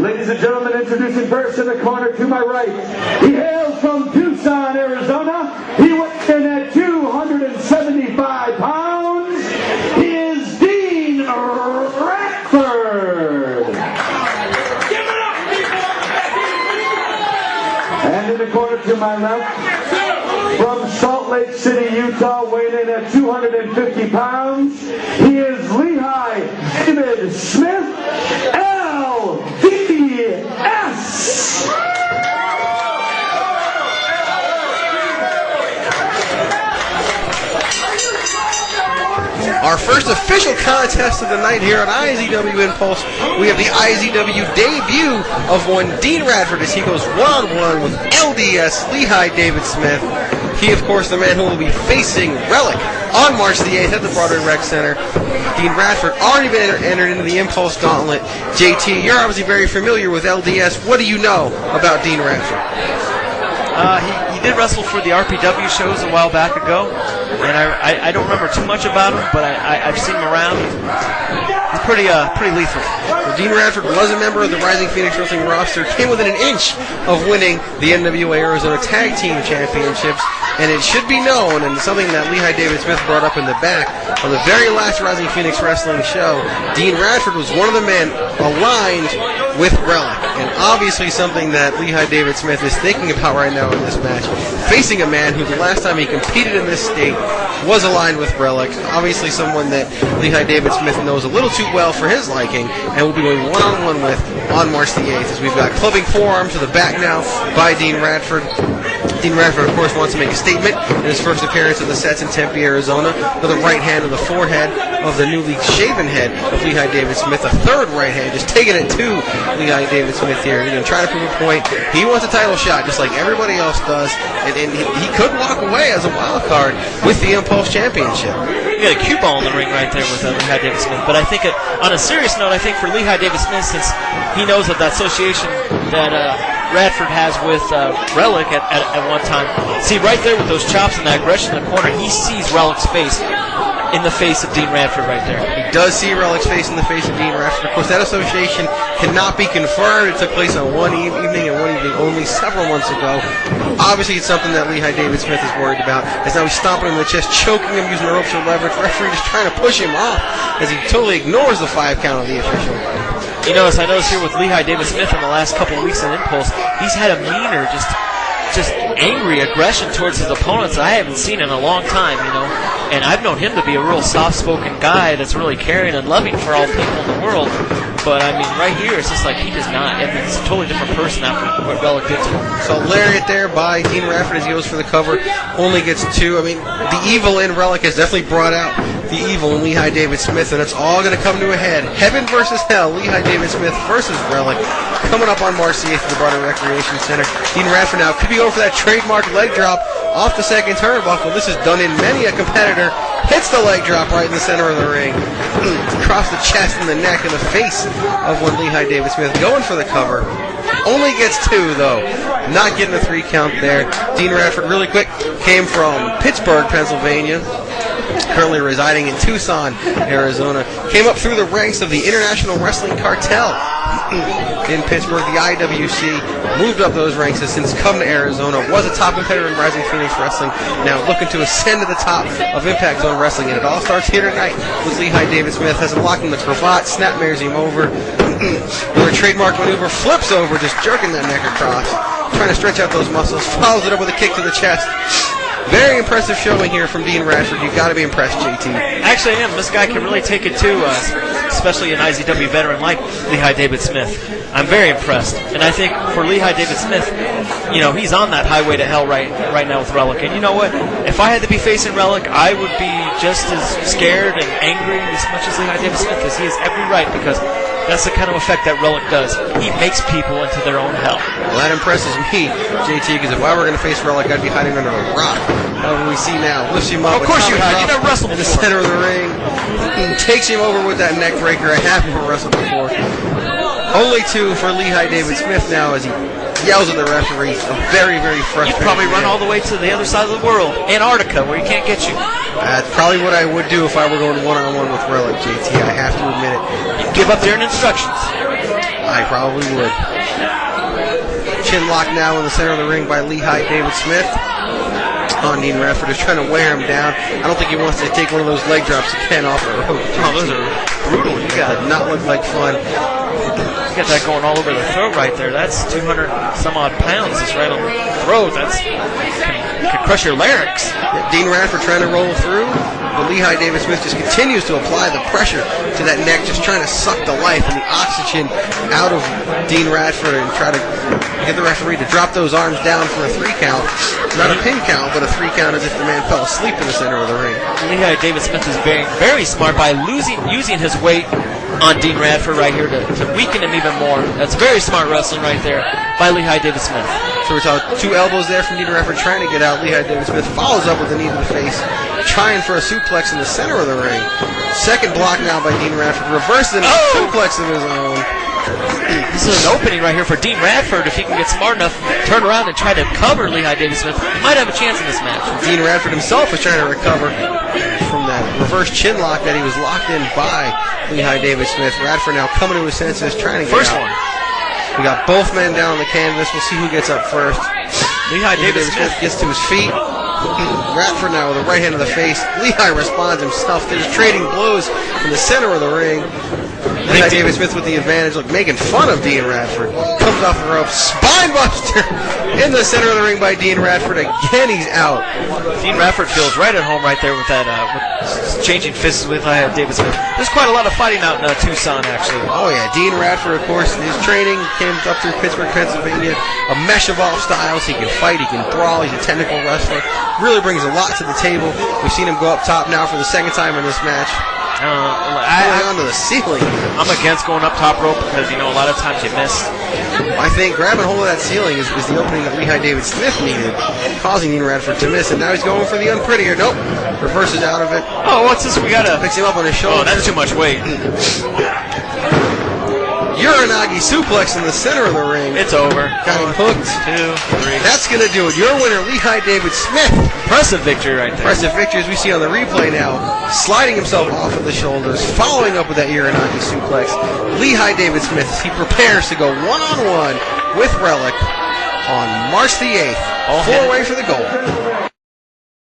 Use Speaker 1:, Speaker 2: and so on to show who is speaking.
Speaker 1: Ladies and gentlemen, introducing first in the corner to my right. He hails from Tucson, Arizona. He weighs in at 275 pounds. He is Dean Radford.
Speaker 2: Give it up, people!
Speaker 1: And in the corner to my left, from Salt Lake City, Utah, weighing in at 250 pounds, he is Lehi David Smith, LDS.
Speaker 3: Our first official contest of the night here on IZW Impulse. We have the IZW debut of one Dean Radford as he goes one-on-one with LDS Lehi David Smith. He, of course, the man who will be facing Relic on March the 8th at the Broadway Rec Center. Dean Radford already been entered into the Impulse Gauntlet. JT, you're obviously very familiar with LDS. What do you know about Dean Radford?
Speaker 4: He did wrestle for the RPW shows a while back ago, and I don't remember too much about him, but I've seen him around. He's pretty lethal.
Speaker 3: Well, Dean Radford was a member of the Rising Phoenix Wrestling roster, came within an inch of winning the NWA Arizona Tag Team Championships, and it should be known, and something that Lehi David Smith brought up in the back, on the very last Rising Phoenix Wrestling show, Dean Radford was one of the men aligned with Relic, and obviously something that Lehi David Smith is thinking about right now in this match, facing a man who the last time he competed in this state was aligned with Relic, obviously someone that Lehi David Smith knows a little too well for his liking, and will be going one-on-one with on March the 8th, as we've got clubbing forearm to the back now by Dean Radford. Dean Radford, of course, wants to make a statement in his first appearance of the sets in Tempe, Arizona, with a right hand on the forehead of the newly shaven head of Lehi David Smith, a third right hand, just taking it to Lehi David Smith here. He's going to try to prove a point. He wants a title shot, just like everybody else does, and he could walk away as a wild card with the Impulse Championship.
Speaker 4: You got a cue ball in the ring right there with Lehi David Smith. But I think, on a serious note, I think for Lehi David Smith, since he knows of that association that Radford has with Relic at one time, see right there with those chops and that aggression in the corner, he sees Relic's face in the face of Dean Radford right there.
Speaker 3: He does see Relic's face in the face of Dean Radford. Of course, that association cannot be confirmed. It took place on one evening and one evening only several months ago. Obviously, it's something that Lehi David Smith is worried about, as now he's stomping him in the chest, choking him, using the ropes for leverage. Referee just trying to push him off as he totally ignores the 5 count of the official.
Speaker 4: You know, as I noticed here with Lehi David Smith in the last couple of weeks in Impulse, he's had a meaner, just angry aggression towards his opponents I haven't seen in a long time, you know. And I've known him to be a real soft-spoken guy that's really caring and loving for all people in the world. But, I mean, right here, it's just like he does not. I mean, it's a totally different person after what Relic did to him.
Speaker 3: So, lariat there by Dean Radford as he goes for the cover. Only gets 2. I mean, the evil in Relic has definitely brought out the evil in Lehi David Smith, and it's all going to come to a head. Heaven versus hell. Lehi David Smith versus Relic. Coming up on March the 8th at the Broadway Recreation Center. Dean Radford now could be going for that trademark leg drop off the second turnbuckle. This is done in many a competitor. Hits the leg drop right in the center of the ring. Across the chest and the neck and the face of one Lehi David Smith. Going for the cover. Only gets 2, though. Not getting a 3 count there. Dean Radford, really quick, came from Pittsburgh, Pennsylvania. Currently residing in Tucson, Arizona. Came up through the ranks of the International Wrestling Cartel in Pittsburgh, the IWC. Moved up those ranks, has since come to Arizona. Was a top competitor in Rising Phoenix Wrestling. Now looking to ascend to the top of Impact Zone Wrestling. And it all starts here tonight with Lehi David Smith. Has him locked in the cravat, snapmares him over. With a trademark maneuver, flips over, just jerking that neck across. Trying to stretch out those muscles. Follows it up with a kick to the chest. Very impressive showing here from Dean Radford. You've got to be impressed, JT.
Speaker 4: Actually, I am. This guy can really take it too, especially an IZW veteran like Lehi David Smith. I'm very impressed. And I think for Lehi David Smith, you know, he's on that highway to hell right now with Relic. And you know what? If I had to be facing Relic, I would be just as scared and angry as much as Lehi David Smith, because he has every right, because that's the kind of effect that Relic does. He makes people into their own hell.
Speaker 3: Well, that impresses me, JT, because if I were going to face Relic, I'd be hiding under a rock. However, we see now, lifts him up.
Speaker 4: Of course you have. You never wrestled
Speaker 3: in the
Speaker 4: before.
Speaker 3: center of the ring. Takes him over with that neck breaker. I have never wrestled before. Only 2 for Lehi David Smith now as he yells at the referee. A very, very frustrating.
Speaker 4: You'd probably run all the way to the other side of the world, Antarctica, where he can't get you.
Speaker 3: That's probably what I would do if I were going one-on-one with Relic, JT. I have to admit it.
Speaker 4: You'd give up their instructions.
Speaker 3: I probably would. Chin lock now in the center of the ring by Lehi David Smith. On Dean Radford is trying to wear him down. I don't think he wants to take one of those leg drops again off the rope.
Speaker 4: Oh, those are brutal. You got
Speaker 3: That did not look like fun.
Speaker 4: You got that going all over the throat right there. That's 200 some odd pounds just right on the throat. That's can crush your larynx.
Speaker 3: Dean Radford trying to roll through, but Lehi David Smith just continues to apply the pressure to that neck, just trying to suck the life and the oxygen out of Dean Radford and try to get the referee to drop those arms down for a 3 count. Not a pin count, but a 3 count as if the man fell asleep in the center of the ring.
Speaker 4: Lehi David Smith is very, very smart by using his weight on Dean Radford right here to weaken him even more. That's very smart wrestling right there by Lehi David Smith.
Speaker 3: So we saw 2 elbows there from Dean Radford trying to get out. Lehi David Smith follows up with a knee to the face, trying for a suplex in the center of the ring. Second block now by Dean Radford, reverses a suplex of his own.
Speaker 4: This is an opening right here for Dean Radford. If he can get smart enough, turn around and try to cover Lehi David Smith, he might have a chance in this match.
Speaker 3: Dean Radford himself is trying to recover from that reverse chin lock that he was locked in by Lehi David Smith. Radford now coming to his senses, trying to get
Speaker 4: First
Speaker 3: out.
Speaker 4: one.
Speaker 3: We got both men down on the canvas. We'll see who gets up first.
Speaker 4: Lehi David Smith
Speaker 3: gets to his feet. Radford now with a right hand to the face. Lehi responds himself. They're just trading blows from the center of the ring. Lehi David Smith with the advantage, making fun of Dean Radford. Comes off the rope, spine buster in the center of the ring by Dean Radford. Again, he's out.
Speaker 4: Dean Radford feels right at home right there with that, with changing fists with Lehi David Smith. There's quite a lot of fighting out in Tucson, actually.
Speaker 3: Oh yeah, Dean Radford, of course, his training came up through Pittsburgh, Pennsylvania. A mesh of all styles. He can fight, he can brawl, he's a technical wrestler. Really brings a lot to the table. We've seen him go up top now for the second time in this match. Going onto the ceiling.
Speaker 4: I'm against going up top rope because, a lot of times you miss.
Speaker 3: I think grabbing hold of that ceiling is the opening that Lehi David Smith needed, causing Dean Radford to miss, and now he's going for the unprettier. Nope. Reverses out of it.
Speaker 4: Oh, what's this? We gotta
Speaker 3: Picks him up on his shoulder.
Speaker 4: Oh, that's too much weight.
Speaker 3: Uranagi suplex in the center of the ring.
Speaker 4: It's over.
Speaker 3: Got him hooked.
Speaker 4: 2, 3.
Speaker 3: That's going to do it. Your winner, Lehi David Smith.
Speaker 4: Impressive victory right there.
Speaker 3: Impressive victory as we see on the replay now. Sliding himself off of the shoulders, following up with that Uranagi suplex. Lehi David Smith as he prepares to go one-on-one with Relic on March the 8th. 4-way for the gold.